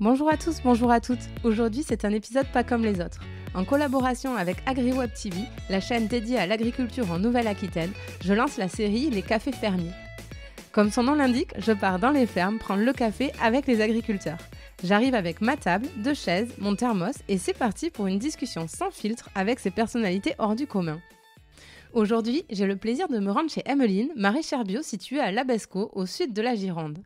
Bonjour à tous, bonjour à toutes. Aujourd'hui, c'est un épisode pas comme les autres. En collaboration avec AgriWeb TV, la chaîne dédiée à l'agriculture en Nouvelle-Aquitaine, je lance la série Les Cafés Fermiers. Comme son nom l'indique, je pars dans les fermes prendre le café avec les agriculteurs. J'arrive avec ma table, 2 chaises, mon thermos et c'est parti pour une discussion sans filtre avec ces personnalités hors du commun. Aujourd'hui, j'ai le plaisir de me rendre chez Emmeline, maraîchère bio située à Labesco, au sud de la Gironde.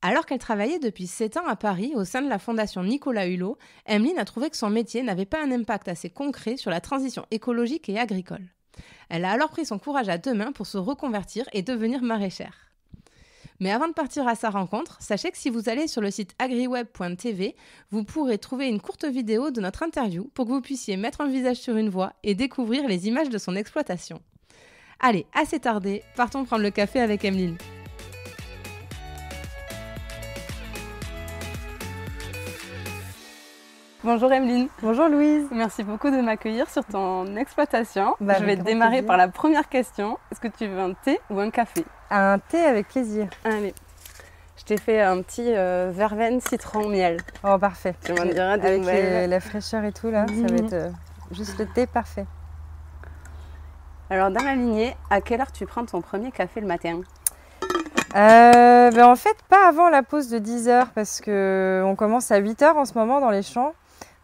Alors qu'elle travaillait depuis 7 ans à Paris au sein de la fondation Nicolas Hulot, Emmeline a trouvé que son métier n'avait pas un impact assez concret sur la transition écologique et agricole. Elle a alors pris son courage à deux mains pour se reconvertir et devenir maraîchère. Mais avant de partir à sa rencontre, sachez que si vous allez sur le site agriweb.tv, vous pourrez trouver une courte vidéo de notre interview pour que vous puissiez mettre un visage sur une voix et découvrir les images de son exploitation. Allez, assez tardé, partons prendre le café avec Emmeline. Bonjour Emmeline. Bonjour Louise. Merci beaucoup de m'accueillir sur ton exploitation. Je vais démarrer plaisir. par la première question. Est-ce que tu veux un thé ou un café? Un thé avec plaisir. Allez, je t'ai fait un petit verveine citron miel. Oh parfait. Tu m'en diras des avec nouvelles. la fraîcheur et tout là, ça va être juste le thé parfait. Alors dans la lignée, à quelle heure tu prends ton premier café le matin? En fait pas avant la pause de 10h parce qu'on commence à 8h en ce moment dans les champs.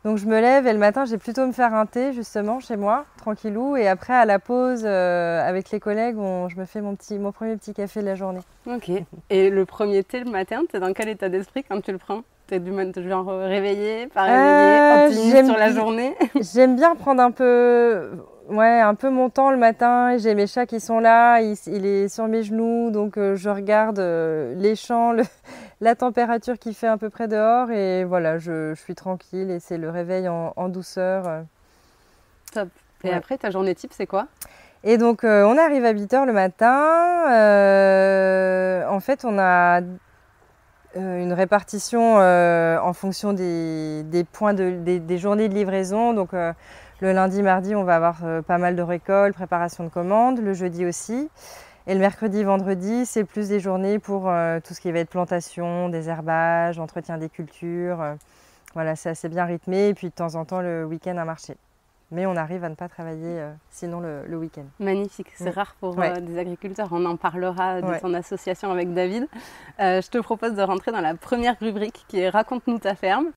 Donc je me lève et le matin j'ai plutôt me faire un thé justement chez moi, tranquillou. Et après à la pause avec les collègues, je me fais mon premier petit café de la journée. Ok. Et le premier thé le matin, t'es dans quel état d'esprit quand tu le prends? T'es du genre réveillé, pas réveillé, optimiste sur la journée? J'aime bien prendre un peu mon temps le matin. J'ai mes chats qui sont là, il est sur mes genoux, donc je regarde les champs, la température qu'il fait à peu près dehors et voilà, je suis tranquille et c'est le réveil en douceur. Top. Et ouais. après, ta journée type, c'est quoi? Et donc on arrive à 8h le matin. En fait, on a une répartition en fonction des points des journées de livraison. Donc le lundi, mardi, on va avoir pas mal de récoltes, préparation de commandes, le jeudi aussi. Et le mercredi, vendredi, c'est plus des journées pour tout ce qui va être plantation, désherbage, entretien des cultures. Voilà, c'est assez bien rythmé. Et puis de temps en temps, le week-end, un marché. Mais on arrive à ne pas travailler sinon le week-end. Magnifique, c'est rare pour des agriculteurs. On en parlera de ton association avec David. Je te propose de rentrer dans la première rubrique qui est Raconte-nous ta ferme.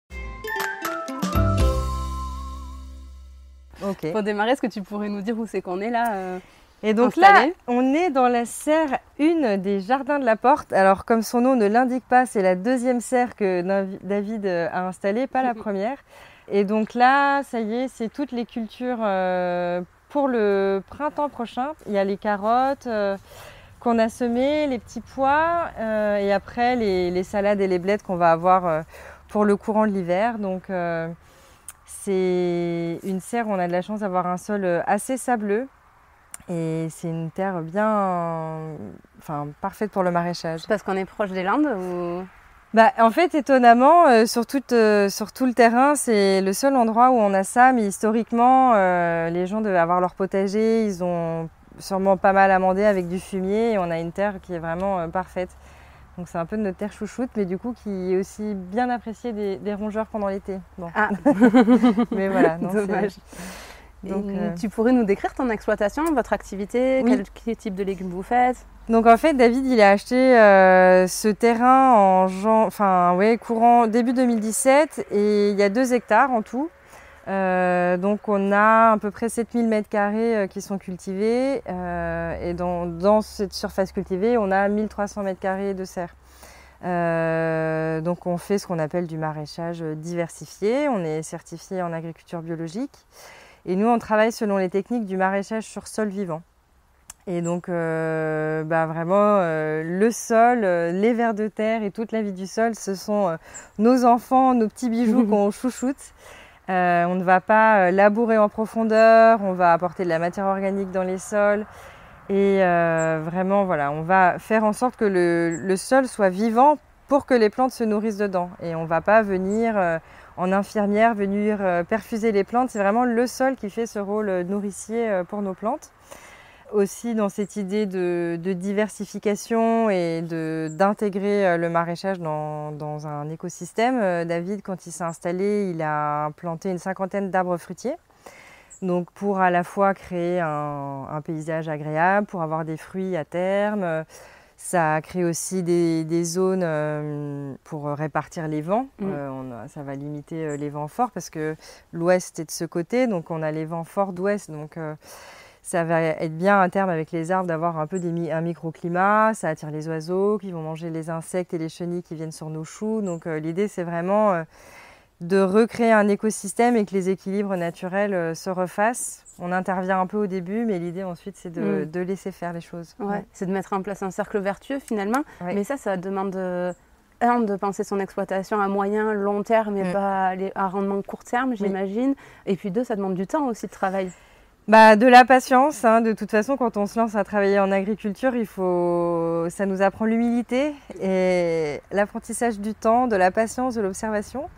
Okay. Pour démarrer, est-ce que tu pourrais nous dire où c'est qu'on est là Et donc installé? là, on est dans la serre 1 des Jardins de la Porte. Alors comme son nom ne l'indique pas, c'est la deuxième serre que David a installée, pas la première. Et donc là, ça y est, c'est toutes les cultures pour le printemps prochain. Il y a les carottes qu'on a semées, les petits pois et après les salades et les blettes qu'on va avoir pour le courant de l'hiver. Donc c'est une serre où on a de la chance d'avoir un sol assez sableux et c'est une terre parfaite pour le maraîchage. Parce qu'on est proche des Landes ou... En fait, étonnamment, sur tout le terrain, c'est le seul endroit où on a ça. Mais historiquement, les gens devaient avoir leur potager. Ils ont sûrement pas mal amendé avec du fumier. Et on a une terre qui est vraiment parfaite. Donc c'est un peu de notre terre chouchoute, mais du coup qui est aussi bien appréciée des rongeurs pendant l'été. Bon. Ah. Mais voilà. Non, dommage. Donc, tu pourrais nous décrire ton exploitation, votre activité, oui. quel type de légumes vous faites? Donc en fait, David, il a acheté ce terrain courant début 2017 et il y a 2 hectares en tout. Donc on a à peu près 7000 m² qui sont cultivés et dans cette surface cultivée, on a 1300 m² de serre. Donc on fait ce qu'on appelle du maraîchage diversifié, on est certifié en agriculture biologique. Et nous, on travaille selon les techniques du maraîchage sur sol vivant. Et donc, vraiment, le sol, les vers de terre et toute la vie du sol, ce sont nos enfants, nos petits bijoux qu'on chouchoute. On ne va pas labourer en profondeur, on va apporter de la matière organique dans les sols. Et vraiment, voilà, on va faire en sorte que le sol soit vivant pour que les plantes se nourrissent dedans. Et on ne va pas venir... en infirmière, venir perfuser les plantes. C'est vraiment le sol qui fait ce rôle nourricier pour nos plantes. aussi dans cette idée de diversification et d'intégrer le maraîchage dans un écosystème. David, quand il s'est installé, il a planté une 50aine d'arbres fruitiers. Donc pour à la fois créer un paysage agréable, pour avoir des fruits à terme. Ça a créé aussi des zones pour répartir les vents. Ça va limiter les vents forts parce que l'ouest est de ce côté, donc on a les vents forts d'ouest. Donc ça va être bien à terme avec les arbres d'avoir un peu un microclimat. Ça attire les oiseaux qui vont manger les insectes et les chenilles qui viennent sur nos choux. Donc l'idée, c'est vraiment de recréer un écosystème et que les équilibres naturels se refassent. On intervient un peu au début, mais l'idée ensuite, c'est de laisser faire les choses. Ouais. C'est de mettre en place un cercle vertueux finalement. Ouais. Mais ça demande de penser son exploitation à moyen, long terme et pas à rendement court terme, j'imagine. Et puis ça demande du temps aussi de travail. De la patience. De toute façon, quand on se lance à travailler en agriculture, ça nous apprend l'humilité et l'apprentissage du temps, de la patience, de l'observation.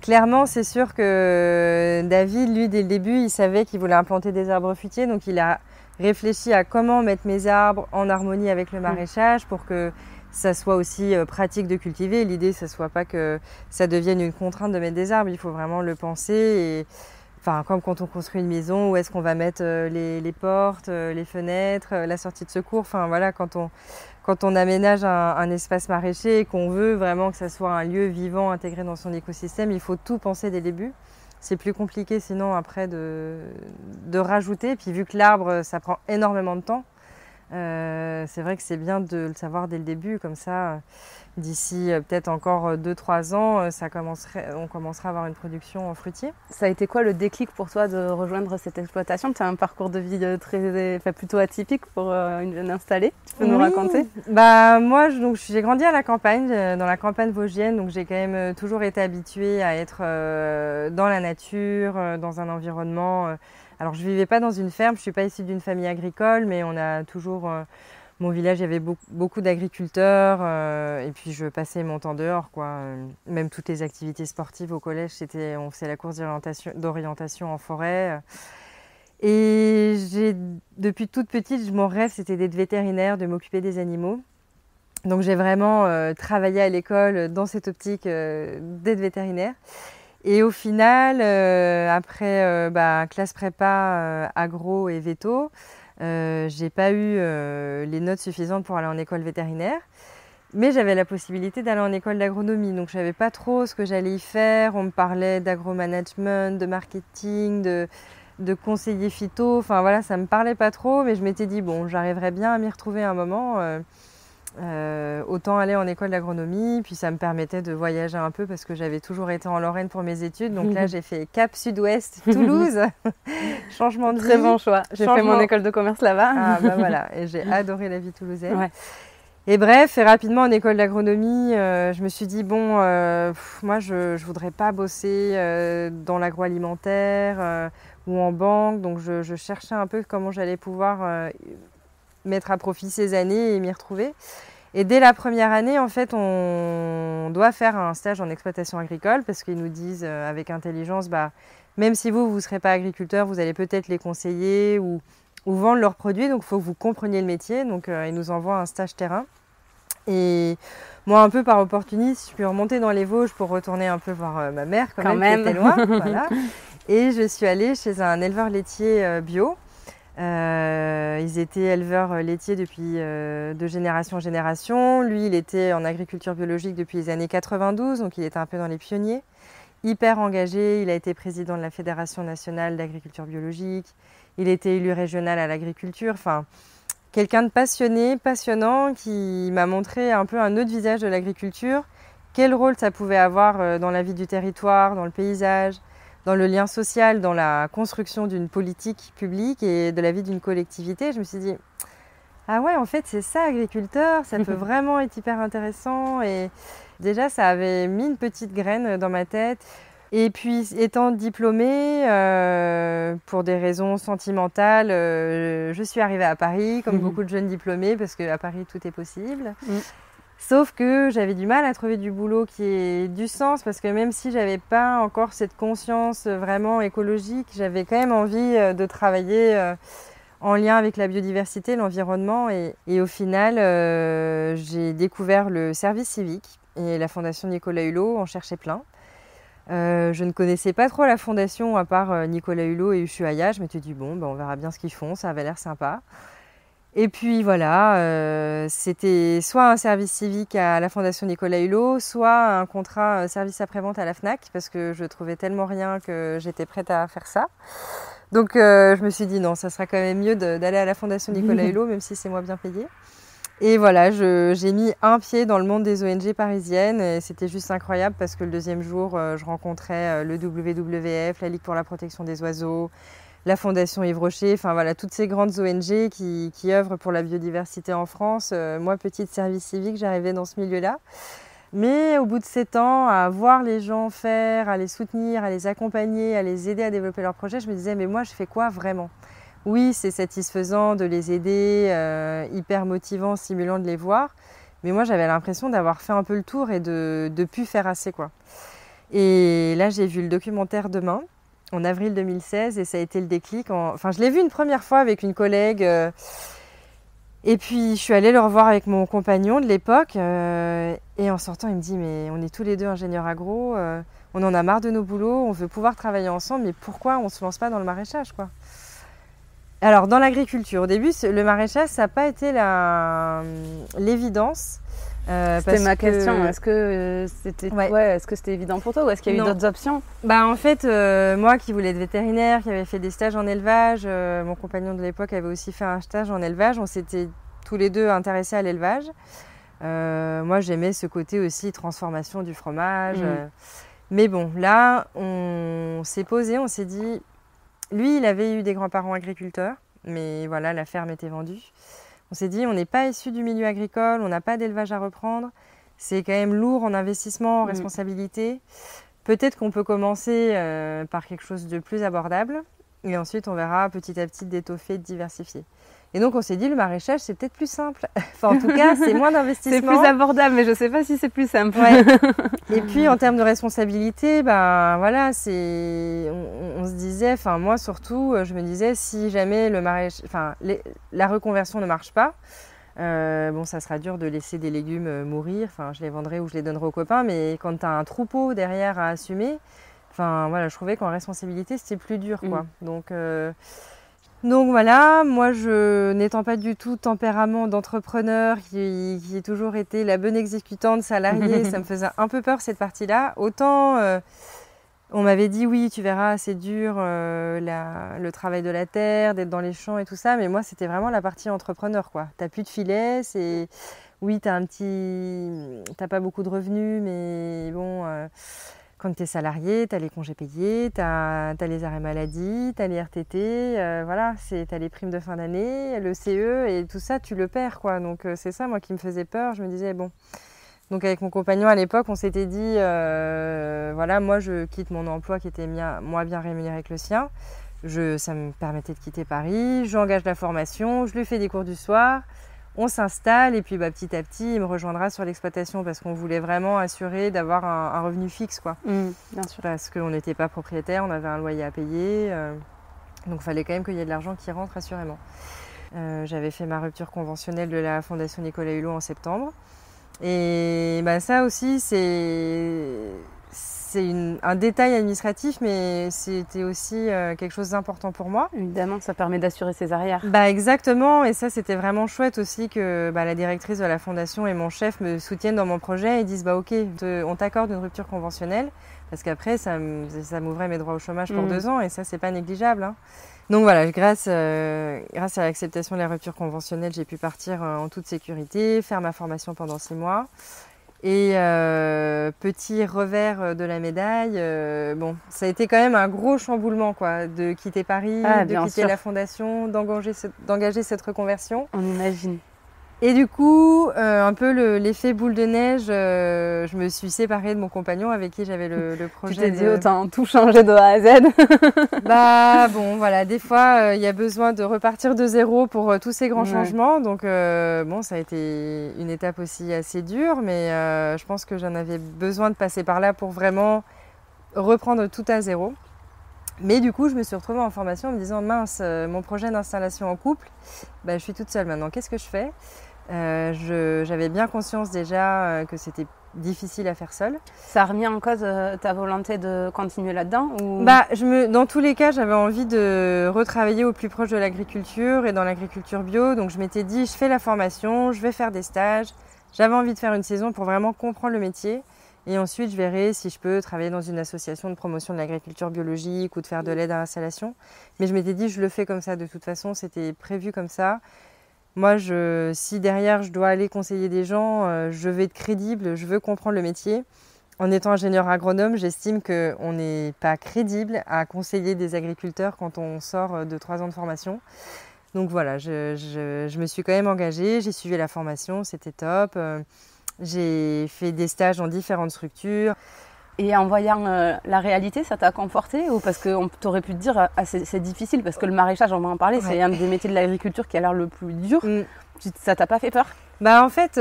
Clairement, c'est sûr que David, lui, dès le début, il savait qu'il voulait implanter des arbres fruitiers. Donc, il a réfléchi à comment mettre mes arbres en harmonie avec le maraîchage pour que ça soit aussi pratique de cultiver. L'idée, ce ne soit pas que ça devienne une contrainte de mettre des arbres. Il faut vraiment le penser. Comme quand on construit une maison, où est-ce qu'on va mettre les portes, les fenêtres, la sortie de secours. Voilà, quand on aménage un espace maraîcher et qu'on veut vraiment que ça soit un lieu vivant intégré dans son écosystème, il faut tout penser dès le début. C'est plus compliqué sinon après de rajouter. Puis vu que l'arbre, ça prend énormément de temps, c'est vrai que c'est bien de le savoir dès le début. Comme ça, d'ici peut-être encore 2-3 ans, on commencera à avoir une production en fruitier. Ça a été quoi le déclic pour toi de rejoindre cette exploitation? Tu as un parcours de vie plutôt atypique pour une jeune installée. Tu peux nous raconter? Moi, j'ai grandi à la campagne, dans la campagne vosgienne. Donc j'ai quand même toujours été habituée à être dans la nature, dans un environnement. Alors je vivais pas dans une ferme, je suis pas issue d'une famille agricole, mais on a toujours... Mon village, il y avait beaucoup d'agriculteurs et puis je passais mon temps dehors, quoi. Même toutes les activités sportives au collège, on faisait la course d'orientation en forêt. Et depuis toute petite, mon rêve, c'était d'être vétérinaire, de m'occuper des animaux. Donc j'ai vraiment travaillé à l'école dans cette optique d'être vétérinaire. Et au final, après classe prépa, agro et véto, j'ai pas eu les notes suffisantes pour aller en école vétérinaire, mais j'avais la possibilité d'aller en école d'agronomie, donc je savais pas trop ce que j'allais y faire. On me parlait d'agromanagement, de marketing, de conseiller phyto, ça me parlait pas trop, mais je m'étais dit j'arriverais bien à m'y retrouver un moment, autant aller en école d'agronomie, puis ça me permettait de voyager un peu parce que j'avais toujours été en Lorraine pour mes études, donc là j'ai fait Cap Sud-Ouest, Toulouse, changement de vie. Très bon choix, j'ai fait mon école de commerce là-bas. Voilà, et j'ai adoré la vie toulousaine. Ouais. Et bref, et rapidement en école d'agronomie, je me suis dit moi je voudrais pas bosser dans l'agroalimentaire ou en banque, donc je cherchais un peu comment j'allais pouvoir mettre à profit ces années et m'y retrouver. Et dès la première année, en fait, on doit faire un stage en exploitation agricole parce qu'ils nous disent avec intelligence, même si vous ne serez pas agriculteur, vous allez peut-être les conseiller ou vendre leurs produits. Donc, il faut que vous compreniez le métier. Donc, ils nous envoient un stage terrain. Et moi, un peu par opportunisme, je suis remontée dans les Vosges pour retourner un peu voir ma mère quand même. Qui était loin. Voilà. Et je suis allée chez un éleveur laitier bio. Ils étaient éleveurs laitiers depuis de génération en génération. Lui, il était en agriculture biologique depuis les années 92, donc il était un peu dans les pionniers. Hyper engagé, il a été président de la Fédération nationale d'agriculture biologique. Il était élu régional à l'agriculture. Quelqu'un de passionné, passionnant, qui m'a montré un peu un autre visage de l'agriculture. Quel rôle ça pouvait avoir dans la vie du territoire, dans le paysage, dans le lien social, dans la construction d'une politique publique et de la vie d'une collectivité. Je me suis dit, ah ouais, en fait, c'est ça, agriculteur, ça peut vraiment être hyper intéressant. Et déjà, ça avait mis une petite graine dans ma tête. Et puis, étant diplômée, pour des raisons sentimentales, je suis arrivée à Paris, comme beaucoup de jeunes diplômés, parce qu'à Paris, tout est possible. Sauf que j'avais du mal à trouver du boulot qui ait du sens, parce que même si j'avais pas encore cette conscience vraiment écologique, j'avais quand même envie de travailler en lien avec la biodiversité, l'environnement. Et au final, j'ai découvert le service civique et la Fondation Nicolas Hulot en cherchait plein. Je ne connaissais pas trop la fondation à part Nicolas Hulot et Ushuaïa. Je m'étais dit, bon, on verra bien ce qu'ils font, ça avait l'air sympa. Et puis voilà, c'était soit un service civique à la Fondation Nicolas Hulot, soit un contrat service après-vente à la FNAC, parce que je trouvais tellement rien que j'étais prête à faire ça. Donc je me suis dit non, ça sera quand même mieux d'aller à la Fondation Nicolas Hulot, même si c'est moins bien payé. Et voilà, j'ai mis un pied dans le monde des ONG parisiennes et c'était juste incroyable parce que le deuxième jour, je rencontrais le WWF, la Ligue pour la protection des oiseaux, la Fondation Yves Rocher, enfin voilà, toutes ces grandes ONG qui œuvrent pour la biodiversité en France. Moi, petite service civique, j'arrivais dans ce milieu-là. Mais au bout de 7 ans, à voir les gens faire, à les soutenir, à les accompagner, à les aider à développer leurs projets, je me disais, mais moi, je fais quoi vraiment ? Oui, c'est satisfaisant de les aider, hyper motivant, stimulant de les voir. Mais moi, j'avais l'impression d'avoir fait un peu le tour et de ne plus faire assez, quoi. Et là, j'ai vu le documentaire Demain, en avril 2016, et ça a été le déclic. Enfin, je l'ai vu une première fois avec une collègue. Et puis, je suis allée le revoir avec mon compagnon de l'époque. Et en sortant, il me dit, mais on est tous les deux ingénieurs agro, on en a marre de nos boulots, on veut pouvoir travailler ensemble, mais pourquoi on ne se lance pas dans le maraîchage, quoi ? Alors, dans l'agriculture, au début, le maraîchage, ça n'a pas été l'évidence. C'était ma question. Est-ce que c'était évident pour toi ou est-ce qu'il y a eu d'autres options ? En fait, moi qui voulais être vétérinaire, qui avait fait des stages en élevage, mon compagnon de l'époque avait aussi fait un stage en élevage. On s'était tous les deux intéressés à l'élevage. Moi, j'aimais ce côté aussi transformation du fromage. Mais bon, là, on s'est posé, on s'est dit... Lui, il avait eu des grands-parents agriculteurs, mais voilà, la ferme était vendue. On s'est dit, on n'est pas issu du milieu agricole, on n'a pas d'élevage à reprendre. C'est quand même lourd en investissement, en responsabilité. Peut-être qu'on peut commencer par quelque chose de plus abordable. Et ensuite, on verra petit à petit d'étoffer, de diversifier. Et donc, on s'est dit, le maraîchage, c'est peut-être plus simple. Enfin, en tout cas, c'est moins d'investissement. C'est plus abordable, mais je ne sais pas si c'est plus simple. Ouais. Et puis, en termes de responsabilité, voilà, on se disait, enfin, moi surtout, je me disais, si jamais la reconversion ne marche pas, ça sera dur de laisser des légumes mourir. Enfin, je les vendrai ou je les donnerai aux copains, mais quand tu as un troupeau derrière à assumer, enfin, voilà, je trouvais qu'en responsabilité, c'était plus dur, quoi. Donc voilà, moi n'étant pas du tout tempérament d'entrepreneur qui a toujours été la bonne exécutante salariée, ça me faisait un peu peur cette partie-là. Autant on m'avait dit oui, tu verras, c'est dur le travail de la terre, d'être dans les champs et tout ça, mais moi c'était vraiment la partie entrepreneur, quoi. T'as plus de filet, oui, t'as pas beaucoup de revenus, mais bon... Quand tu es salarié, tu as les congés payés, tu as les arrêts maladie, tu as les RTT, tu as les primes de fin d'année, le CE et tout ça, tu le perds, quoi. Donc c'est ça, moi, qui me faisait peur. Je me disais, bon. Donc avec mon compagnon à l'époque, on s'était dit, moi, je quitte mon emploi qui était moins bien rémunéré que le sien. Ça me permettait de quitter Paris, j'engage la formation, je lui fais des cours du soir. On s'installe et puis petit à petit, il me rejoindra sur l'exploitation parce qu'on voulait vraiment assurer d'avoir un revenu fixe, quoi. Bien sûr. Parce qu'on n'était pas propriétaire, on avait un loyer à payer. Donc il fallait quand même qu'il y ait de l'argent qui rentre, assurément. J'avais fait ma rupture conventionnelle de la Fondation Nicolas Hulot en septembre. Et ça aussi, c'est un détail administratif, mais c'était aussi quelque chose d'important pour moi. Évidemment, ça permet d'assurer ses arrières. Exactement, et ça c'était vraiment chouette aussi que la directrice de la fondation et mon chef me soutiennent dans mon projet et disent ok, on t'accorde une rupture conventionnelle, parce qu'après ça m'ouvrait mes droits au chômage pour 2 ans, et ça c'est pas négligeable, hein. Donc voilà, grâce à l'acceptation de la rupture conventionnelle, j'ai pu partir en toute sécurité, faire ma formation pendant 6 mois. Et petit revers de la médaille, ça a été quand même un gros chamboulement, quoi, de quitter Paris, de quitter la fondation, d'engager cette reconversion. On imagine. Et du coup, un peu l'effet boule de neige, je me suis séparée de mon compagnon avec qui j'avais le projet. Tu t'es dit autant tout changer de A à Z. Des fois, il y a besoin de repartir de zéro pour tous ces grands changements. Donc, ça a été une étape aussi assez dure, mais je pense que j'en avais besoin de passer par là pour vraiment reprendre tout à zéro. Mais du coup, je me suis retrouvée en formation en me disant, mince, mon projet d'installation en couple, je suis toute seule maintenant, qu'est-ce que je fais ? J'avais bien conscience déjà que c'était difficile à faire seule. Ça a remis en cause ta volonté de continuer là-dedans ou... Dans tous les cas, j'avais envie de retravailler au plus proche de l'agriculture et dans l'agriculture bio. Donc je m'étais dit, je fais la formation, je vais faire des stages. J'avais envie de faire une saison pour vraiment comprendre le métier. Et ensuite, je verrai si je peux travailler dans une association de promotion de l'agriculture biologique ou de faire de l'aide à l'installation. Mais je m'étais dit, je le fais comme ça. De toute façon, c'était prévu comme ça. Moi, si derrière, je dois aller conseiller des gens, je veux être crédible, je veux comprendre le métier. En étant ingénieur agronome, j'estime qu'on n'est pas crédible à conseiller des agriculteurs quand on sort de 3 ans de formation. Donc voilà, je me suis quand même engagée, j'ai suivi la formation, c'était top. J'ai fait des stages dans différentes structures. Et en voyant la réalité, ça t'a conforté ou parce qu'on t'aurait pu te dire c'est difficile parce que le maraîchage, on va en parler, c'est un des métiers de l'agriculture qui a l'air le plus dur. Ça t'a pas fait peur ? En fait,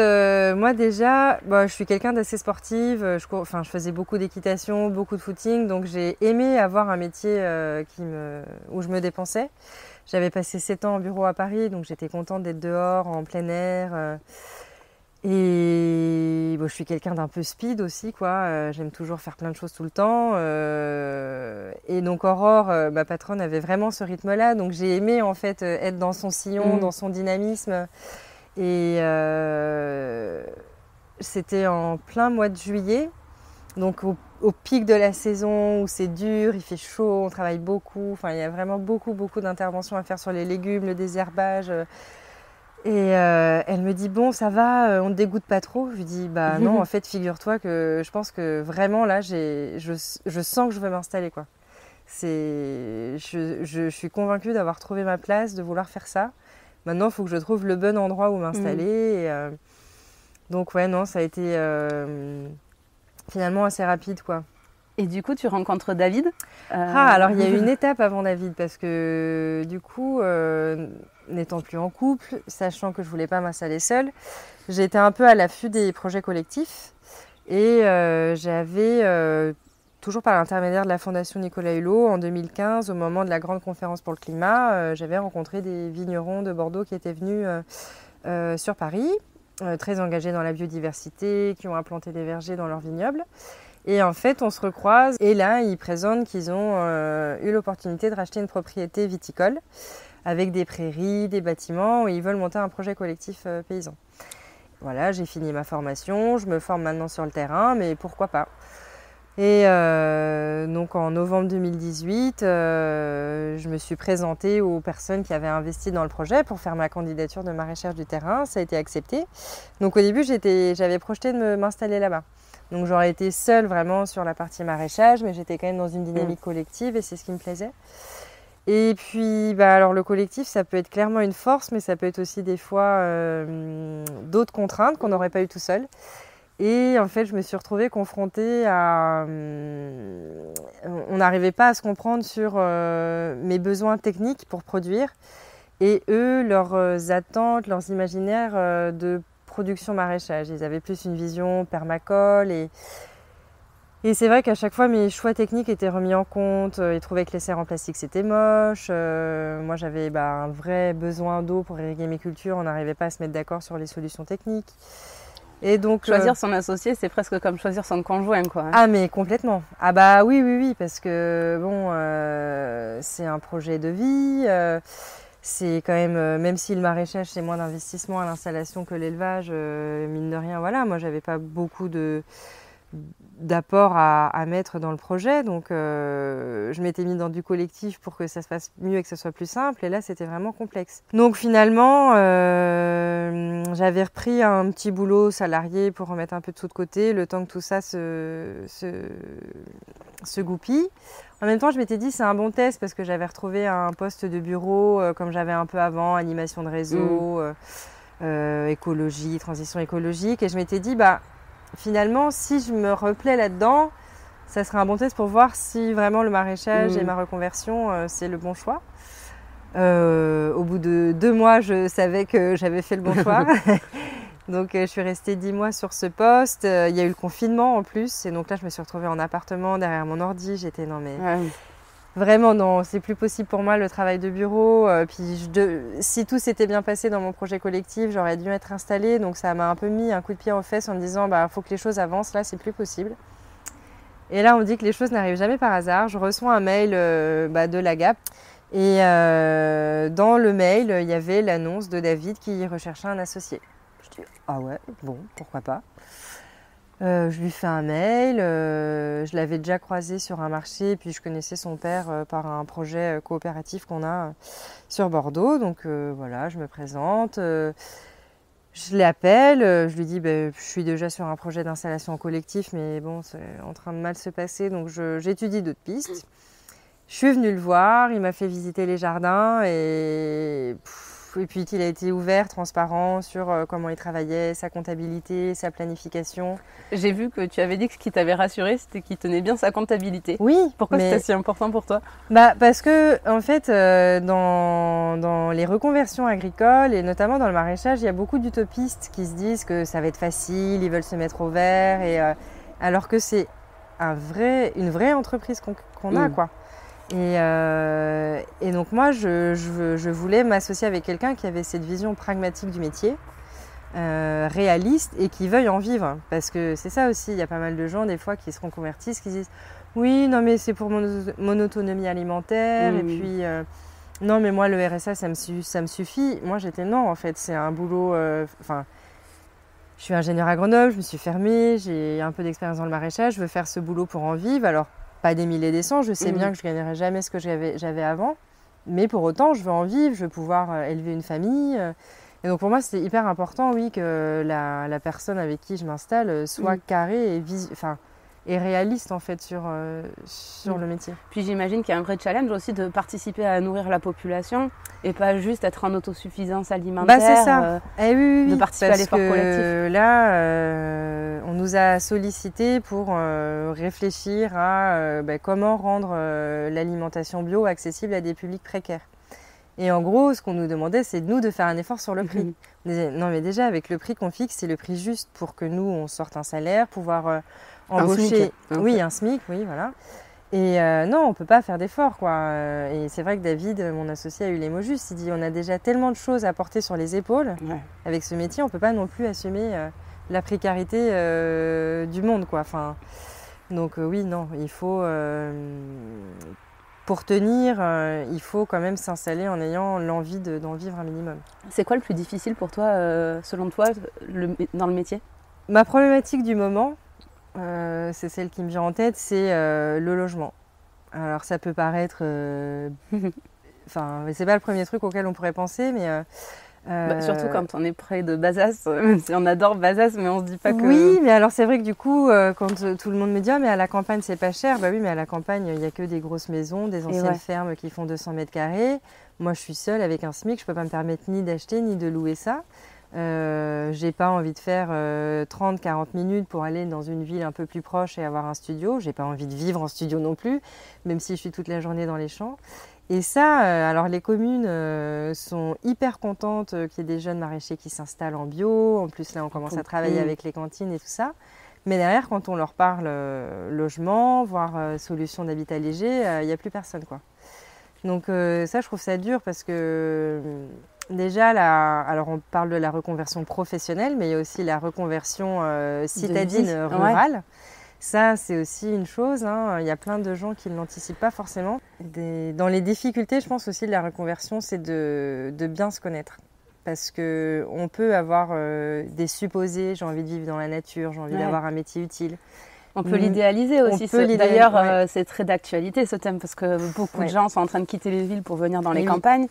moi déjà, je suis quelqu'un d'assez sportive. Je faisais beaucoup d'équitation, beaucoup de footing, donc j'ai aimé avoir un métier où je me dépensais. J'avais passé 7 ans en bureau à Paris, donc j'étais contente d'être dehors, en plein air. Et je suis quelqu'un d'un peu speed aussi, quoi. J'aime toujours faire plein de choses tout le temps. Et donc Aurore, ma patronne, avait vraiment ce rythme-là. Donc j'ai aimé en fait être dans son sillon, dans son dynamisme. Et c'était en plein mois de juillet. Donc au pic de la saison où c'est dur, il fait chaud, on travaille beaucoup. Enfin, il y a vraiment beaucoup d'interventions à faire sur les légumes, le désherbage. Et elle me dit, bon, ça va, on ne te dégoûte pas trop. Je lui dis, non, en fait, figure-toi que je pense que vraiment, là, je sens que je veux m'installer, quoi. Je suis convaincue d'avoir trouvé ma place, de vouloir faire ça. Maintenant, il faut que je trouve le bon endroit où m'installer. Et, donc, ouais, non, ça a été finalement assez rapide, quoi. Et du coup, tu rencontres David. Alors il y a eu une étape avant David parce que du coup, n'étant plus en couple, sachant que je voulais pas m'installer seule, j'étais un peu à l'affût des projets collectifs et j'avais, toujours par l'intermédiaire de la Fondation Nicolas Hulot, en 2015, au moment de la grande conférence pour le climat, j'avais rencontré des vignerons de Bordeaux qui étaient venus sur Paris, très engagés dans la biodiversité, qui ont implanté des vergers dans leurs vignobles. Et en fait, on se recroise et là, ils présentent qu'ils ont eu l'opportunité de racheter une propriété viticole avec des prairies, des bâtiments où ils veulent monter un projet collectif paysan. Voilà, j'ai fini ma formation, je me forme maintenant sur le terrain, mais pourquoi pas ? Et donc en novembre 2018, je me suis présentée aux personnes qui avaient investi dans le projet pour faire ma candidature de maraîchère du terrain. Ça a été accepté. Donc au début, j'avais projeté de m'installer là-bas. Donc j'aurais été seule vraiment sur la partie maraîchage, mais j'étais quand même dans une dynamique collective et c'est ce qui me plaisait. Et puis alors le collectif, ça peut être clairement une force, mais ça peut être aussi des fois d'autres contraintes qu'on n'aurait pas eu tout seul. Et en fait, je me suis retrouvée confrontée à... On n'arrivait pas à se comprendre sur mes besoins techniques pour produire et eux, leurs attentes, leurs imaginaires de production maraîchage. Ils avaient plus une vision permacole et c'est vrai qu'à chaque fois mes choix techniques étaient remis en compte. Ils trouvaient que les serres en plastique c'était moche. Moi j'avais un vrai besoin d'eau pour irriguer mes cultures. On n'arrivait pas à se mettre d'accord sur les solutions techniques. Et donc, choisir son associé, c'est presque comme choisir son conjoint, quoi. Ah mais complètement. Ah oui, parce que bon, c'est un projet de vie. C'est quand même si le maraîchage c'est moins d'investissement à l'installation que l'élevage, mine de rien, voilà, moi j'avais pas beaucoup d'apport à mettre dans le projet, donc je m'étais mis dans du collectif pour que ça se passe mieux et que ça soit plus simple, et là c'était vraiment complexe. Donc finalement, j'avais repris un petit boulot salarié pour remettre un peu de sous de côté, le temps que tout ça se goupille. En même temps, je m'étais dit c'est un bon test parce que j'avais retrouvé un poste de bureau comme j'avais un peu avant, animation de réseau, écologie, transition écologique, et je m'étais dit finalement, si je me replais là-dedans, ça serait un bon test pour voir si vraiment le maraîchage et ma reconversion, c'est le bon choix. Au bout de 2 mois, je savais que j'avais fait le bon choix. Donc, je suis restée 10 mois sur ce poste. Il y a eu le confinement en plus. Et donc là, je me suis retrouvée en appartement derrière mon ordi. J'étais vraiment, non, c'est plus possible pour moi le travail de bureau. Si tout s'était bien passé dans mon projet collectif, j'aurais dû être installée. Donc ça m'a un peu mis un coup de pied aux fesses en me disant, faut que les choses avancent. Là, c'est plus possible. Et là, on me dit que les choses n'arrivent jamais par hasard. Je reçois un mail de la GAP. Et dans le mail, il y avait l'annonce de David qui recherchait un associé. Je dis, ah ouais, bon, pourquoi pas. Je lui fais un mail, je l'avais déjà croisé sur un marché, puis je connaissais son père par un projet coopératif qu'on a sur Bordeaux. Donc voilà, je me présente, je l'appelle, je lui dis je suis déjà sur un projet d'installation collectif, mais bon, c'est en train de mal se passer, donc j'étudie d'autres pistes. Je suis venue le voir, il m'a fait visiter les jardins et puis il a été ouvert, transparent sur comment il travaillait, sa comptabilité, sa planification. J'ai vu que tu avais dit que ce qui t'avait rassuré, c'était qu'il tenait bien sa comptabilité. Oui. Pourquoi c'était si important pour toi ? Parce que en fait, dans les reconversions agricoles et notamment dans le maraîchage, il y a beaucoup d'utopistes qui se disent que ça va être facile, ils veulent se mettre au vert, alors que c'est une vraie entreprise qu'on a, quoi. Et donc moi, je voulais m'associer avec quelqu'un qui avait cette vision pragmatique du métier, réaliste et qui veuille en vivre. Parce que c'est ça aussi, il y a pas mal de gens des fois qui se reconvertissent, qui disent « Oui, non mais c'est pour mon autonomie alimentaire et puis non mais moi le RSA ça me suffit ». Moi j'étais non en fait, c'est un boulot... je suis ingénieure agronome, je me suis fermée, j'ai un peu d'expérience dans le maraîchage, je veux faire ce boulot pour en vivre. Alors pas des mille et des cents, je sais bien que je ne gagnerai jamais ce que j'avais avant, mais pour autant, je veux en vivre, je veux pouvoir élever une famille. Et donc pour moi, c'est hyper important, oui, que la personne avec qui je m'installe soit carrée et réaliste en fait sur le métier. Puis j'imagine qu'il y a un vrai challenge aussi de participer à nourrir la population et pas juste être en autosuffisance alimentaire. C'est ça. Oui, de participer à l'effort collectif. Là, on nous a sollicité pour réfléchir à comment rendre l'alimentation bio accessible à des publics précaires. Et en gros, ce qu'on nous demandait, c'est de faire un effort sur le prix. On disait, non mais déjà, avec le prix qu'on fixe, c'est le prix juste pour que nous, on sorte un salaire, pouvoir... embaucher, un SMIC, oui, voilà. Et non, on ne peut pas faire d'efforts, quoi. Et c'est vrai que David, mon associé, a eu les mots justes. Il dit, on a déjà tellement de choses à porter sur les épaules. Avec ce métier, on ne peut pas non plus assumer la précarité du monde, quoi. Donc oui, non, il faut... pour tenir, il faut quand même s'installer en ayant l'envie d'en vivre un minimum. C'est quoi le plus difficile pour toi, selon toi, dans le métier ? Ma problématique du moment, c'est celle qui me vient en tête, c'est le logement. Alors ça peut paraître... c'est pas le premier truc auquel on pourrait penser, mais... surtout quand on est près de Bazas, même si on adore Bazas, mais on se dit pas que... Oui, mais alors c'est vrai que du coup, quand tout le monde me dit « Ah, mais à la campagne, c'est pas cher », oui, mais à la campagne, il n'y a que des grosses maisons, des anciennes fermes qui font 200 mètres carrés. Moi, je suis seule avec un SMIC, je peux pas me permettre ni d'acheter, ni de louer ça. J'ai pas envie de faire 30-40 minutes pour aller dans une ville un peu plus proche et avoir un studio. J'ai pas envie de vivre en studio non plus, même si je suis toute la journée dans les champs. Et ça, alors les communes sont hyper contentes qu'il y ait des jeunes maraîchers qui s'installent en bio. En plus, là, on commence à travailler avec les cantines et tout ça. Mais derrière, quand on leur parle logement, voire solution d'habitat léger, il n'y a plus personne, quoi. Donc ça, je trouve ça dur parce que... Déjà, alors on parle de la reconversion professionnelle, mais il y a aussi la reconversion citadine rurale. Ça, c'est aussi une chose. Il y a plein de gens qui ne l'anticipent pas forcément. Dans les difficultés, je pense aussi de la reconversion, c'est de bien se connaître. Parce qu'on peut avoir des supposés, j'ai envie de vivre dans la nature, j'ai envie d'avoir un métier utile. On peut l'idéaliser aussi. D'ailleurs, c'est très d'actualité ce thème parce que beaucoup de gens sont en train de quitter les villes pour venir dans les campagnes.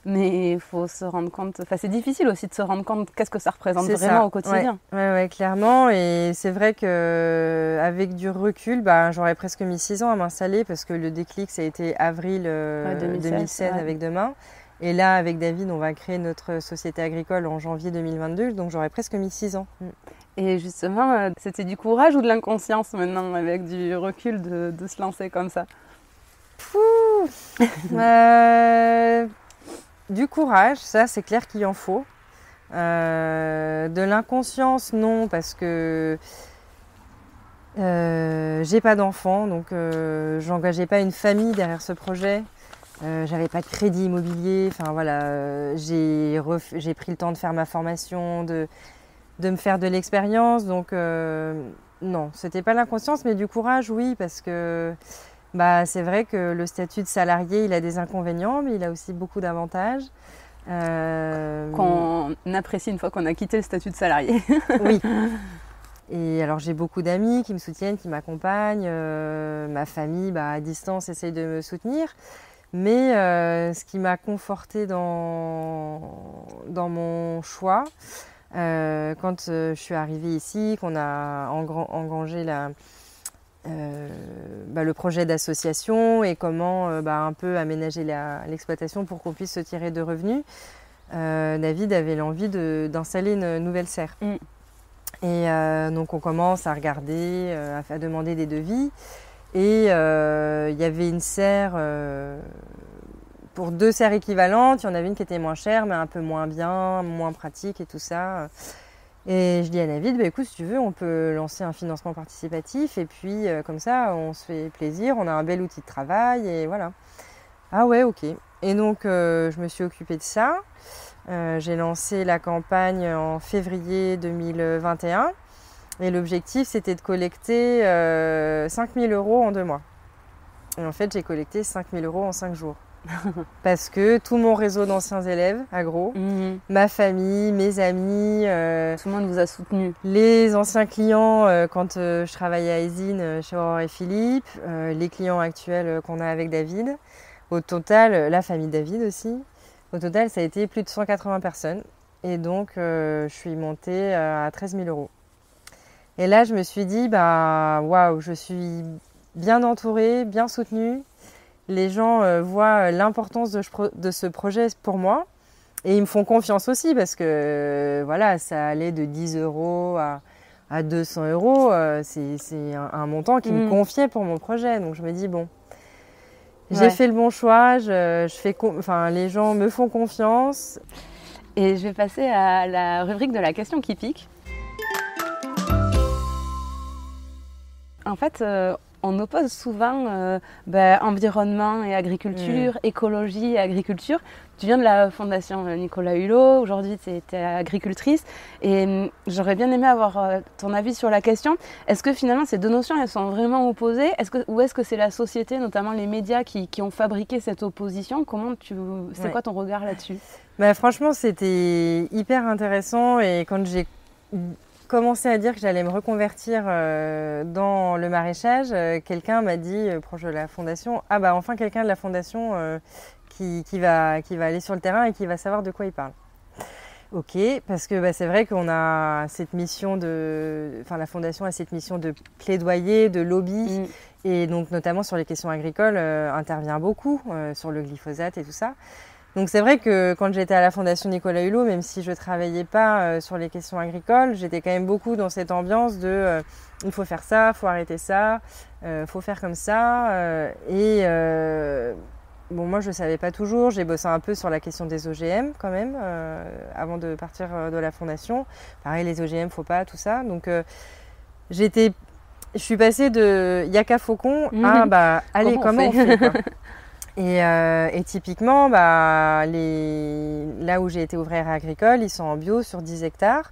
Mais il faut se rendre compte... c'est difficile aussi de se rendre compte qu'est-ce que ça représente vraiment au quotidien. Oui, clairement. Et c'est vrai qu'avec du recul, j'aurais presque mis 6 ans à m'installer parce que le déclic, ça a été avril 2016 avec Demain. Et là, avec David, on va créer notre société agricole en janvier 2022. Donc, j'aurais presque mis 6 ans. Et justement, c'était du courage ou de l'inconscience maintenant, avec du recul, de se lancer comme ça ? Du courage, ça c'est clair qu'il en faut. De l'inconscience, non, parce que J'ai pas d'enfants, donc j'engageais pas une famille derrière ce projet. J'avais pas de crédit immobilier. Enfin voilà, j'ai pris le temps de faire ma formation, de me faire de l'expérience. Donc non, c'était pas l'inconscience, mais du courage, oui, parce que c'est vrai que le statut de salarié, il a des inconvénients, mais il a aussi beaucoup d'avantages. Qu'on apprécie une fois qu'on a quitté le statut de salarié. Oui. Et alors j'ai beaucoup d'amis qui me soutiennent, qui m'accompagnent. Ma famille, à distance, essaye de me soutenir. Mais ce qui m'a confortée dans mon choix, quand je suis arrivée ici, qu'on a engrangé le projet d'association et comment un peu aménager l'exploitation pour qu'on puisse se tirer de revenus, David avait l'envie d'installer une nouvelle serre. Et donc on commence à regarder, à demander des devis. Et il y avait une serre, pour 2 serres équivalentes, il y en avait une qui était moins chère, mais un peu moins bien, moins pratique et tout ça. Et je dis à David, écoute, si tu veux, on peut lancer un financement participatif et puis comme ça, on se fait plaisir, on a un bel outil de travail et voilà. Ah ouais, ok. Et donc, je me suis occupée de ça. J'ai lancé la campagne en février 2021 et l'objectif, c'était de collecter 5 000 € en 2 mois. Et en fait, j'ai collecté 5 000 € en 5 jours. Parce que tout mon réseau d'anciens élèves, agro, ma famille, mes amis, tout le monde vous a soutenu. Les anciens clients quand je travaillais à Esine chez Aurore et Philippe, les clients actuels qu'on a avec David. Au total, la famille David aussi. Au total, ça a été plus de 180 personnes. Et donc, je suis montée à 13 000 €. Et là, je me suis dit, waouh, je suis bien entourée, bien soutenue. Les gens voient l'importance de ce projet pour moi. Et ils me font confiance aussi parce que voilà, ça allait de 10 € à 200 €. C'est un montant qu'ils me confiaient pour mon projet. Donc je me dis, bon, j'ai fait le bon choix. Les gens me font confiance. Et je vais passer à la rubrique de la question qui pique. En fait, on oppose souvent environnement et agriculture, écologie et agriculture. Tu viens de la fondation Nicolas Hulot, aujourd'hui tu es agricultrice et j'aurais bien aimé avoir ton avis sur la question. Est-ce que finalement ces 2 notions elles sont vraiment opposées ou est-ce que c'est la société, notamment les médias qui ont fabriqué cette opposition? C'est quoi ton regard là-dessus? Franchement, c'était hyper intéressant et quand j'ai commencé à dire que j'allais me reconvertir dans le maraîchage, quelqu'un m'a dit, proche de la fondation, enfin quelqu'un de la fondation qui va aller sur le terrain et qui va savoir de quoi il parle. Ok, parce que c'est vrai qu'on a cette mission la fondation a cette mission de plaidoyer, de lobby, et donc notamment sur les questions agricoles, intervient beaucoup sur le glyphosate et tout ça. Donc c'est vrai que quand j'étais à la Fondation Nicolas Hulot, même si je ne travaillais pas sur les questions agricoles, j'étais quand même beaucoup dans cette ambiance de il faut faire ça, il faut arrêter ça, il faut faire comme ça. Moi je ne savais pas toujours, j'ai bossé un peu sur la question des OGM quand même, avant de partir de la Fondation. Pareil, les OGM, il ne faut pas, tout ça. Donc je suis passée de Yaka Faucon à allez, comment on fait quoi. Et typiquement, là où j'ai été ouvrière agricole, ils sont en bio sur 10 hectares.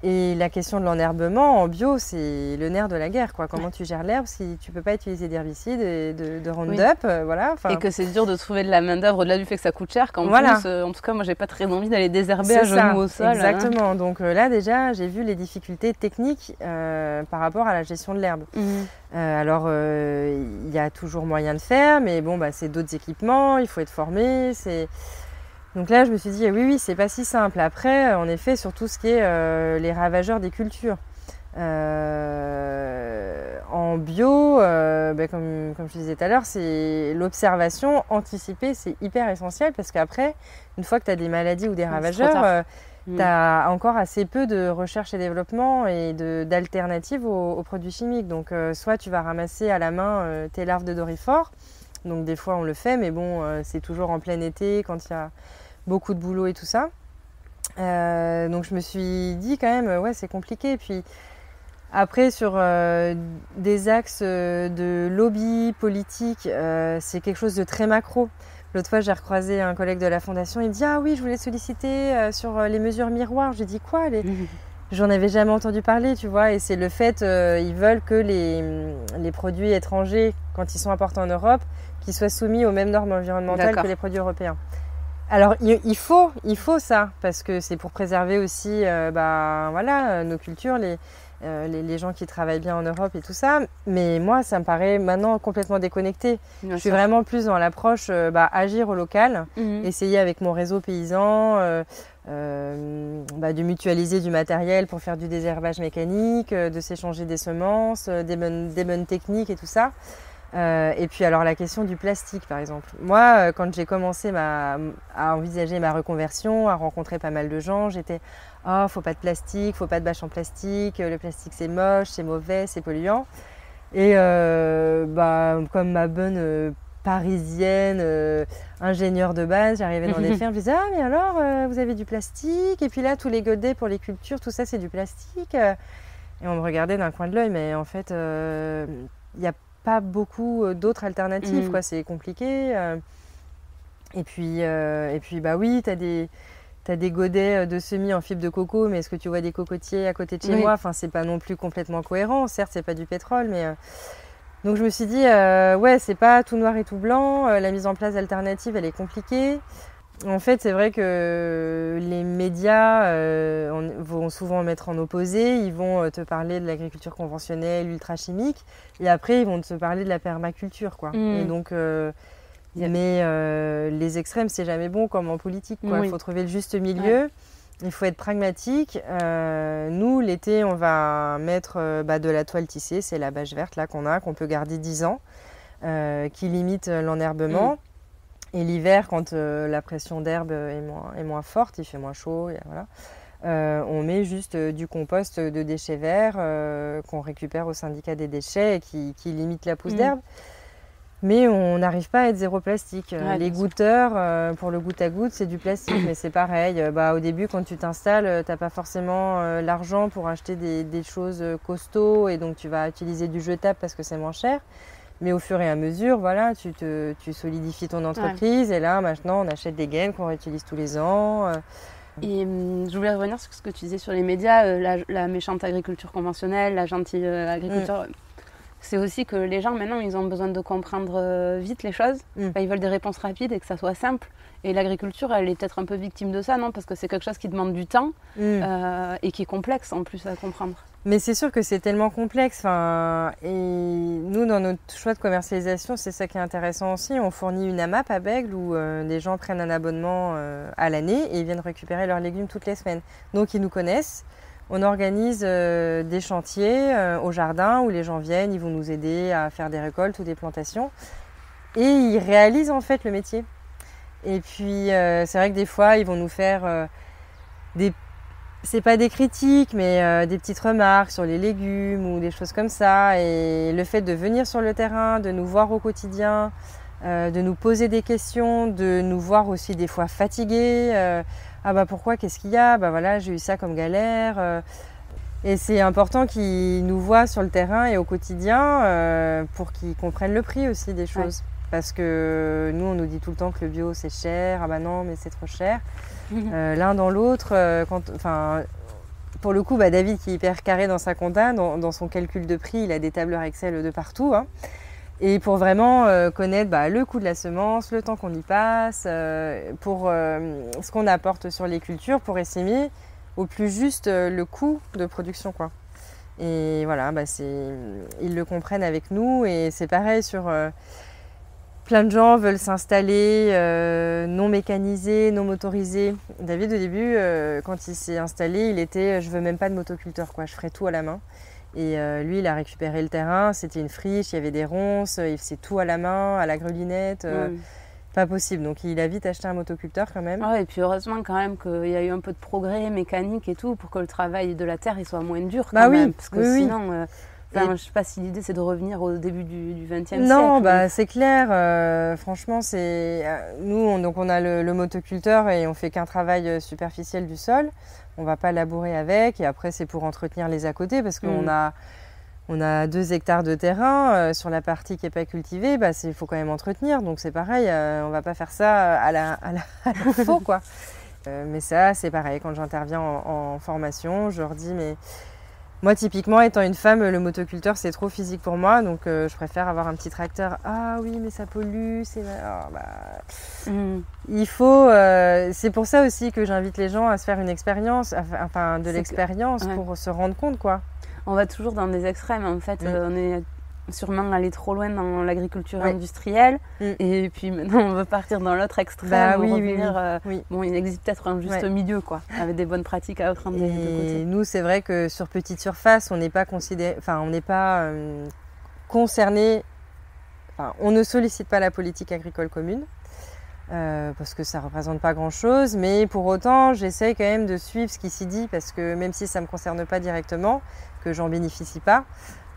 Et la question de l'enherbement en bio, c'est le nerf de la guerre, quoi. Comment tu gères l'herbe si tu ne peux pas utiliser d'herbicide et de Roundup, voilà. Et que c'est dur de trouver de la main-d'œuvre au-delà du fait que ça coûte cher. Plus, en tout cas, moi, j'ai pas très envie d'aller désherber à genoux au sol. Exactement. Donc là, déjà, j'ai vu les difficultés techniques par rapport à la gestion de l'herbe. Alors, il y a toujours moyen de faire, mais c'est d'autres équipements, il faut être formé, Donc là, je me suis dit, oui, c'est pas si simple. Après, en effet, sur tout ce qui est les ravageurs des cultures. En bio, comme je disais tout à l'heure, c'est l'observation anticipée, c'est hyper essentiel parce qu'après, une fois que tu as des maladies ou des ravageurs, tu as encore assez peu de recherche et développement et d'alternatives aux produits chimiques. Donc, soit tu vas ramasser à la main tes larves de doryphore. Donc, des fois, on le fait, mais c'est toujours en plein été quand il y a beaucoup de boulot et tout ça. Donc, je me suis dit quand même, c'est compliqué. Et puis, Après, sur des axes de lobby politique, c'est quelque chose de très macro. L'autre fois, j'ai recroisé un collègue de la Fondation, il me dit « Ah oui, je voulais solliciter sur les mesures miroirs. » Je lui dis « Quoi J'en avais jamais entendu parler, tu vois. » Et c'est le fait, ils veulent que les produits étrangers, quand ils sont importés en Europe, qu'ils soient soumis aux mêmes normes environnementales que les produits européens. Alors, il faut ça, parce que c'est pour préserver aussi nos cultures, les gens qui travaillent bien en Europe et tout ça. Mais moi, ça me paraît maintenant complètement déconnecté. Je suis vraiment plus dans l'approche agir au local, essayer avec mon réseau paysan de mutualiser du matériel pour faire du désherbage mécanique, de s'échanger des semences, des bonnes techniques et tout ça. Et puis alors la question du plastique par exemple. Moi quand j'ai commencé à envisager ma reconversion, à rencontrer pas mal de gens, j'étais faut pas de plastique, faut pas de bâche en plastique, le plastique c'est moche, c'est mauvais, c'est polluant. Et comme ma bonne parisienne, ingénieure de base, j'arrivais dans des fermes, je disais « Ah mais alors vous avez du plastique, et puis là tous les godets pour les cultures, tout ça c'est du plastique ». Et on me regardait d'un coin de l'œil, mais en fait il y a pas beaucoup d'autres alternatives, quoi. C'est compliqué. Et puis oui, t'as des godets de semis en fibre de coco, mais est-ce que tu vois des cocotiers à côté de chez moi? Enfin, c'est pas non plus complètement cohérent. Certes, c'est pas du pétrole, mais donc je me suis dit c'est pas tout noir et tout blanc. La mise en place d'alternatives, elle est compliquée. En fait, c'est vrai que les médias vont souvent mettre en opposé. Ils vont te parler de l'agriculture conventionnelle, ultra-chimique, et après, ils vont te parler de la permaculture, quoi. Et donc, les extrêmes, c'est jamais bon, comme en politique, quoi. Il faut trouver le juste milieu. Il faut être pragmatique. Nous, l'été, on va mettre de la toile tissée. C'est la bâche verte là qu'on peut garder 10 ans, qui limite l'enherbement. Et l'hiver, quand la pression d'herbe est moins forte, il fait moins chaud, on met juste du compost de déchets verts qu'on récupère au syndicat des déchets et qui limite la pousse d'herbe. Mais on n'arrive pas à être zéro plastique. Les goûteurs, pour le goutte à goutte, c'est du plastique, mais c'est pareil. Au début, quand tu t'installes, tu n'as pas forcément l'argent pour acheter des choses costauds, et donc tu vas utiliser du jetable parce que c'est moins cher. Mais au fur et à mesure, voilà, tu solidifies ton entreprise. Et là, maintenant, on achète des gaines qu'on réutilise tous les ans. Et je voulais revenir sur ce que tu disais sur les médias, la méchante agriculture conventionnelle, la gentille agriculture. C'est aussi que les gens, maintenant, ils ont besoin de comprendre vite les choses. Ils veulent des réponses rapides et que ça soit simple. Et l'agriculture, elle est peut-être un peu victime de ça, non? Parce que c'est quelque chose qui demande du temps et qui est complexe, en plus, à comprendre. Mais c'est sûr que c'est tellement complexe. Et nous, dans notre choix de commercialisation, c'est ça qui est intéressant aussi. On fournit une AMAP à Bègles où les gens prennent un abonnement à l'année et ils viennent récupérer leurs légumes toutes les semaines. Donc, ils nous connaissent. On organise des chantiers au jardin où les gens viennent, ils vont nous aider à faire des récoltes ou des plantations. Et ils réalisent en fait le métier. Et puis, c'est vrai que des fois, ils vont nous faire c'est pas des critiques, mais des petites remarques sur les légumes ou des choses comme ça. Et le fait de venir sur le terrain, de nous voir au quotidien, de nous poser des questions, de nous voir aussi des fois fatigués. Pourquoi, qu'est-ce qu'il y a? Voilà, j'ai eu ça comme galère. Et c'est important qu'ils nous voient sur le terrain et au quotidien pour qu'ils comprennent le prix aussi des choses. Parce que nous, on nous dit tout le temps que le bio, c'est cher. Non, mais c'est trop cher. L'un dans l'autre, pour le coup, David qui est hyper carré dans sa compta, dans son calcul de prix, il a des tableurs Excel de partout. Et pour vraiment connaître le coût de la semence, le temps qu'on y passe, pour ce qu'on apporte sur les cultures, pour estimer au plus juste le coût de production, quoi. Et voilà, ils le comprennent avec nous. Et c'est pareil sur... plein de gens veulent s'installer non mécanisés, non motorisés. David, au début, quand il s'est installé, il était « je veux même pas de motoculteur, quoi, je ferai tout à la main ». Et lui, il a récupéré le terrain, c'était une friche, il y avait des ronces, il faisait tout à la main, à la grelinette. Pas possible, donc il a vite acheté un motoculteur quand même. Et puis heureusement quand même qu'il y a eu un peu de progrès mécanique et tout pour que le travail de la terre il soit moins dur quand même. Parce que sinon... Enfin, je ne sais pas si l'idée c'est de revenir au début du XXe siècle. Non, bah, c'est clair. Franchement, nous, on a le motoculteur et on fait qu'un travail superficiel du sol. On ne va pas labourer avec. Et après, c'est pour entretenir les à côté parce qu'on on a 2 hectares de terrain. Sur la partie qui n'est pas cultivée, bah, il faut quand même entretenir. Donc c'est pareil, on ne va pas faire ça à la faux, quoi. Mais ça, c'est pareil. Quand j'interviens en formation, je leur dis, mais moi, typiquement, étant une femme, le motoculteur, c'est trop physique pour moi. Donc je préfère avoir un petit tracteur. Ah oui, mais ça pollue. Il faut... c'est pour ça aussi que j'invite les gens à se faire une expérience, enfin de l'expérience pour se rendre compte, quoi. On va toujours dans des extrêmes, en fait. On est sûrement allé trop loin dans l'agriculture industrielle. Et puis maintenant, on veut partir dans l'autre extrême. Bon, il existe peut-être un juste milieu, quoi, avec des bonnes pratiques à apprendre des deux côtés. Et nous, c'est vrai que sur petite surface, on n'est pas concerné. Enfin, on ne sollicite pas la politique agricole commune. Parce que ça ne représente pas grand-chose, mais pour autant, j'essaye quand même de suivre ce qui s'y dit, parce que même si ça ne me concerne pas directement, que j'en bénéficie pas,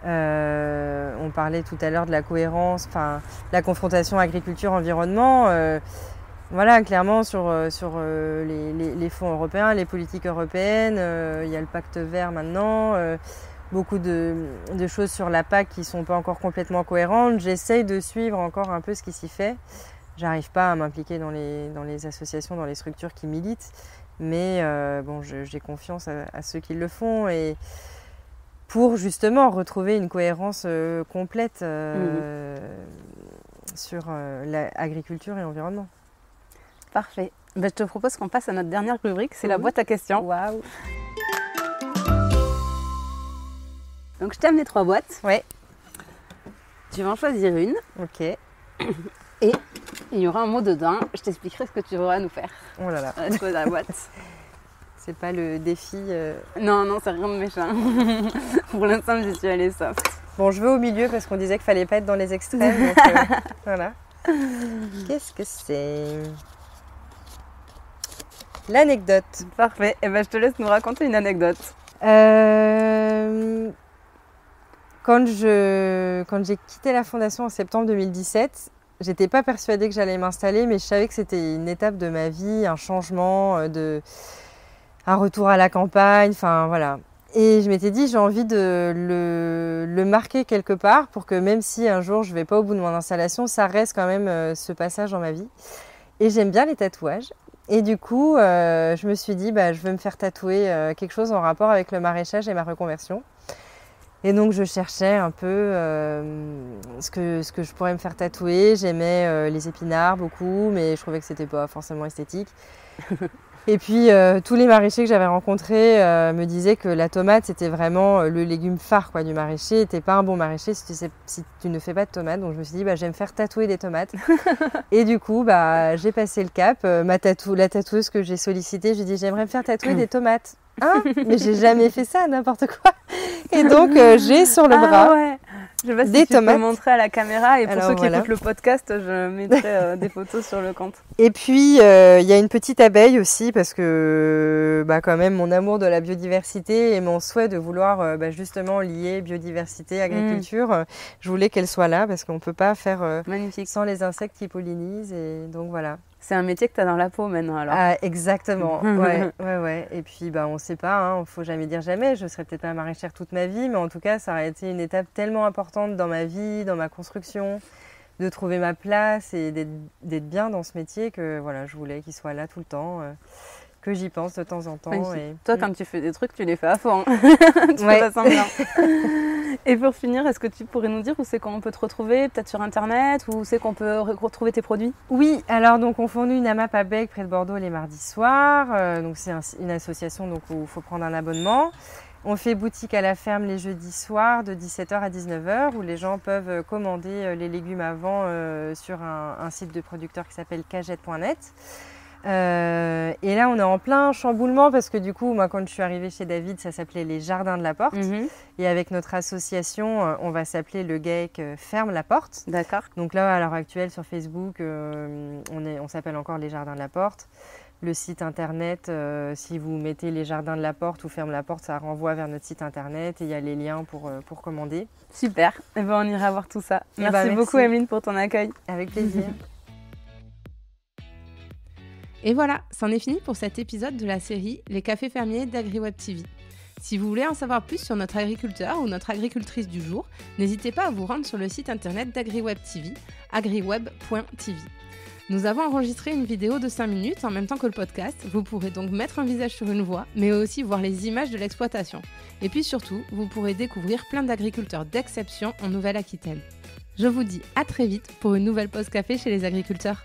on parlait tout à l'heure de la cohérence, la confrontation agriculture-environnement, voilà, clairement sur les fonds européens, les politiques européennes, il y a le pacte vert maintenant, beaucoup de choses sur la PAC qui ne sont pas encore complètement cohérentes. J'essaye de suivre encore un peu ce qui s'y fait. J'arrive pas à m'impliquer dans les associations, dans les structures qui militent, mais j'ai confiance à ceux qui le font et pour justement retrouver une cohérence complète sur l'agriculture et l'environnement. Parfait. Je te propose qu'on passe à notre dernière rubrique, c'est la boîte à questions. Waouh. Donc je t'aime les 3 boîtes. Ouais. Tu vas en choisir une. Ok. Et il y aura un mot dedans. Je t'expliquerai ce que tu auras à nous faire. Oh là là. Trouver la boîte. C'est pas le défi. Non, c'est rien de méchant. Pour l'instant, j'y suis allée soft. Bon, je vais au milieu parce qu'on disait qu'il fallait pas être dans les extrêmes. Donc, voilà. Qu'est-ce que c'est ? L'anecdote. Parfait. Et je te laisse nous raconter une anecdote. Quand j'ai quitté la fondation en septembre 2017, j'étais pas persuadée que j'allais m'installer, mais je savais que c'était une étape de ma vie, un changement, un retour à la campagne, enfin voilà. Et je m'étais dit, j'ai envie de le marquer quelque part pour que même si un jour je vais pas au bout de mon installation, ça reste quand même ce passage dans ma vie. Et j'aime bien les tatouages. Et du coup, je me suis dit, je veux me faire tatouer quelque chose en rapport avec le maraîchage et ma reconversion. Et donc je cherchais un peu ce que je pourrais me faire tatouer. J'aimais les épinards beaucoup, mais je trouvais que c'était pas forcément esthétique. Et puis tous les maraîchers que j'avais rencontrés me disaient que la tomate c'était vraiment le légume phare du maraîcher. T'es pas un bon maraîcher si tu ne fais pas de tomates. Donc je me suis dit je vais me faire tatouer des tomates. Et du coup j'ai passé le cap. La tatoueuse que j'ai sollicitée, j'ai dit j'aimerais me faire tatouer des tomates. Hein, mais j'ai jamais fait ça, n'importe quoi. Et donc j'ai sur le bras je sais pas si tu peux montrer à la caméra. Et pour ceux qui écoutent le podcast, je mettrai des photos sur le compte. Et puis il y a une petite abeille aussi parce que quand même mon amour de la biodiversité et mon souhait de vouloir justement lier biodiversité, agriculture, je voulais qu'elle soit là parce qu'on peut pas faire sans les insectes qui pollinisent. Et donc voilà. C'est un métier que tu as dans la peau maintenant alors. Ah, exactement, ouais. Et puis on ne sait pas, il ne faut jamais dire jamais. Je ne serai peut-être pas maraîchère toute ma vie, mais en tout cas ça aurait été une étape tellement importante dans ma vie, dans ma construction, de trouver ma place et d'être bien dans ce métier que voilà, je voulais qu'il soit là tout le temps, que j'y pense de temps en temps. Et... Toi quand tu fais des trucs, tu les fais à fond. Tu fais pas semblant. Et pour finir, est-ce que tu pourrais nous dire où c'est qu'on peut te retrouver, peut-être sur internet, où c'est qu'on peut retrouver tes produits ? Oui, alors donc on fournit une AMAP à Bec près de Bordeaux les mardis soirs. Donc c'est une association donc, où il faut prendre un abonnement. On fait boutique à la ferme les jeudis soirs de 17h à 19h où les gens peuvent commander les légumes avant sur un site de producteur qui s'appelle cagette.net. Et là on est en plein chamboulement parce que du coup moi quand je suis arrivée chez David ça s'appelait les Jardins de la Porte et avec notre association on va s'appeler le GAEC Ferme la Porte. D'accord. Donc là à l'heure actuelle sur Facebook on s'appelle encore les Jardins de la Porte. le site internet, si vous mettez les jardins de la porte ou ferme la porte, ça renvoie vers notre site internet et il y a les liens pour commander. Super, et on ira voir tout ça. Merci beaucoup Emeline pour ton accueil. Avec plaisir. Et voilà, c'en est fini pour cet épisode de la série Les cafés fermiers d'AgriWeb TV. Si vous voulez en savoir plus sur notre agriculteur ou notre agricultrice du jour, n'hésitez pas à vous rendre sur le site internet d'AgriWeb TV, agriweb.tv. Nous avons enregistré une vidéo de 5 minutes en même temps que le podcast. Vous pourrez donc mettre un visage sur une voix, mais aussi voir les images de l'exploitation. Et puis surtout, vous pourrez découvrir plein d'agriculteurs d'exception en Nouvelle-Aquitaine. Je vous dis à très vite pour une nouvelle pause café chez les agriculteurs.